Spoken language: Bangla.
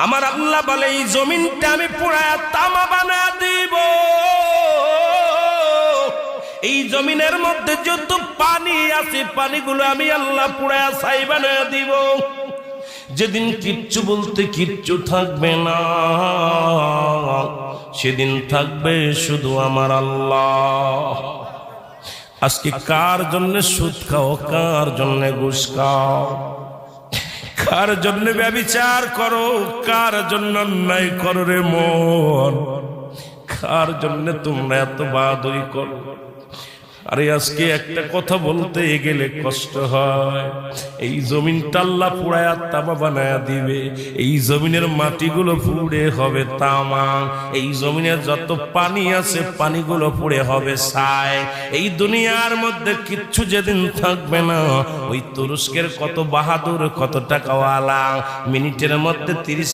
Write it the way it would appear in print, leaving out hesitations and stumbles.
আমার আল্লাহ বলে এই জমিনটা আমি পুরায়া তামা বানায়া দিব। এই জমিনের মধ্যে যত পানি আছে পানিগুলো আমি আল্লাহ পুরায়া ছাই বানায়া দিব। যেদিন কিচ্ছু বলতে কিচ্ছু থাকবে না, সেদিন থাকবে শুধু আমার আল্লাহ। আজকে কার জন্য সুদ খাও, কার জন্য ঘুষ খাও, কার জন্য ব্যভিচার করো, কার জন্য অন্যায় করো রে মন, কার জন্য তোমরা এত বাদই করো। আরে আজকে একটা কথা বলতে গেলে কষ্ট হয়। এই জমিনটা আল্লাহ পুরায়া তামা বানায়া দিবে। এই জমিনের মাটিগুলো পুড়ে হবে তামা। এই জমিনের যত পানি আছে পানিগুলো পুড়ে হবে ছাই। এই দুনিয়ার মধ্যে কিচ্ছু যেদিন থাকবে না, ওই তুরস্কের কত বাহাদুর, কত টাকাওয়ালা মিনিটের মধ্যে 30